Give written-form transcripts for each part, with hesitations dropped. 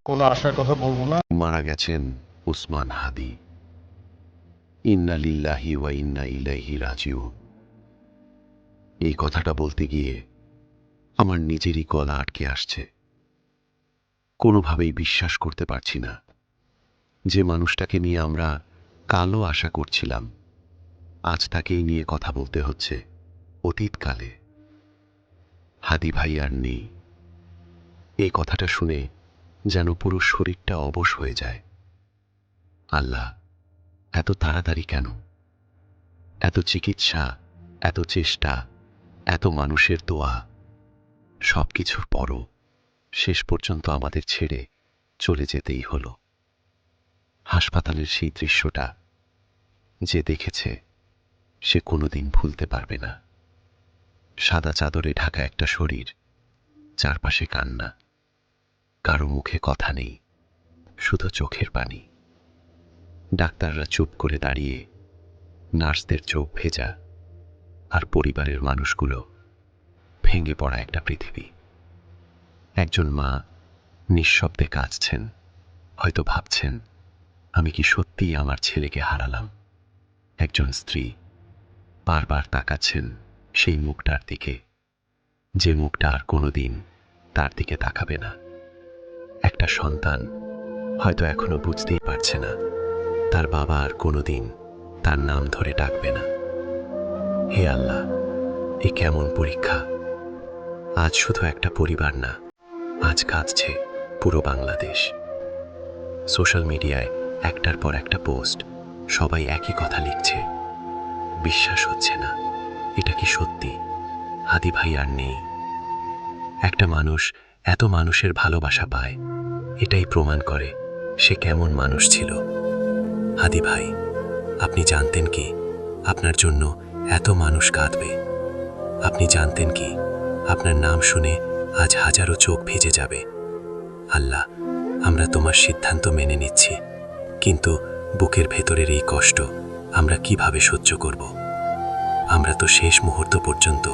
কোনো আশার কথা বলবো না। মারা গেছেন উসমান হাদি। ইন্না লিল্লাহি ওয়া ইন্না ইলাইহি রাজিউন। এই কথাটা বলতে গিয়ে আমার নিজেরই গলা আটকে আসছে। কোনোভাবেই বিশ্বাস করতে পারছি না যে মানুষটাকে নিয়ে আমরা কালও আশা করছিলাম, আজ তাকেই নিয়ে কথা বলতে হচ্ছে অতীতকালে। হাদি ভাই আর নেই। এই কথাটা শুনে যেন পুরো শরীরটা অবশ হয়ে যায়। আল্লাহ, এত তাড়াতাড়ি কেন? এত চিকিৎসা, এত চেষ্টা, এত মানুষের দোয়া, সবকিছুর পরও শেষ পর্যন্ত আমাদের ছেড়ে চলে যেতেই হলো। হাসপাতালের সেই দৃশ্যটা যে দেখেছে সে কোনোদিন ভুলতে পারবে না। সাদা চাদরে ঢাকা একটা শরীর, চারপাশে কান্না, কারো মুখে কথা নেই, শুধু চোখের পানি। ডাক্তাররা চুপ করে দাঁড়িয়ে, নার্সদের চোখ ভেজা, আর পরিবারের মানুষগুলো ভেঙে পড়া একটা পৃথিবী। একজন মা নিঃশব্দে কাঁদছেন, হয়তো ভাবছেন, আমি কি সত্যিই আমার ছেলেকে হারালাম? একজন স্ত্রী বারবার তাকাচ্ছেন সেই মুখটার দিকে, যে মুখটা আর কোনোদিন তার দিকে তাকাবে না। একটা সন্তান হয়তো এখনো বুঝতেই পারছে না তার বাবা আর কোনোদিন তার নাম ধরে ডাকবে না। হে আল্লাহ, এ কেমন পরীক্ষা! আজ শুধু একটা পরিবার না, আজ কাঁদছে পুরো বাংলাদেশ। সোশ্যাল মিডিয়ায় একটার পর একটা পোস্ট, সবাই একই কথা লিখছে। বিশ্বাস হচ্ছে না, এটা কি সত্যি? হাদি ভাই আর নেই। একটা মানুষ এত মানুষের ভালোবাসা পায়, এটাই প্রমাণ করে সে কেমন মানুষ ছিল। হাদি ভাই, আপনি জানতেন কি আপনার জন্য এত মানুষ কাঁদবে? আপনি জানতেন কি আপনার নাম শুনে আজ হাজারো চোখ ভিজে যাবে? আল্লাহ, আমরা তোমার সিদ্ধান্ত মেনে নিচ্ছি, কিন্তু বুকের ভেতরের এই কষ্ট আমরা কিভাবে সহ্য করব? আমরা তো শেষ মুহূর্ত পর্যন্ত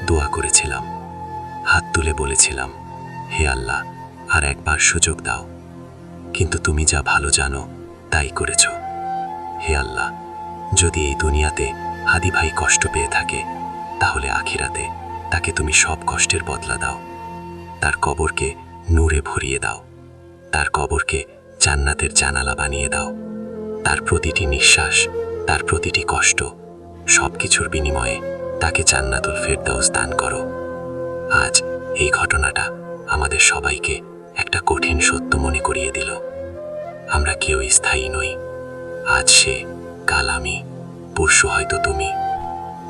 দোয়া করেছিলাম, হাত তুলে বলেছিলাম, হে আল্লাহ, আর একবার সুযোগ দাও। কিন্তু তুমি যা ভালো জানো তাই করেছ। হে আল্লাহ, যদি এই দুনিয়াতে হাদি ভাই কষ্ট পেয়ে থাকে, তাহলে আখিরাতে তাকে তুমি সব কষ্টের বদলা দাও। তার কবরকে নূরে ভরিয়ে দাও, তার কবরকে জান্নাতের জানালা বানিয়ে দাও। তার প্রতিটি নিঃশ্বাস, তার প্রতিটি কষ্ট, সবকিছুর বিনিময়ে তাকে জান্নাতুল ফেরদাউস দান করো। আজ এই ঘটনাটা আমাদের সবাইকে একটা কঠিন সত্য মনে করিয়ে দিল। আমরা কেউ স্থায়ী নই। আজ সে, কাল আমি, পরশু হয়তো তুমি।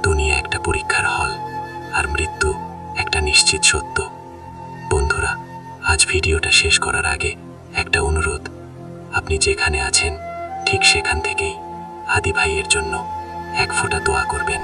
দুনিয়া একটা পরীক্ষার হল, আর মৃত্যু একটা নিশ্চিত সত্য। বন্ধুরা, আজ ভিডিওটা শেষ করার আগে একটা অনুরোধ, আপনি যেখানে আছেন ঠিক সেখান থেকেই হাদি ভাইয়ের জন্য এক ফোঁটা দোয়া করবেন।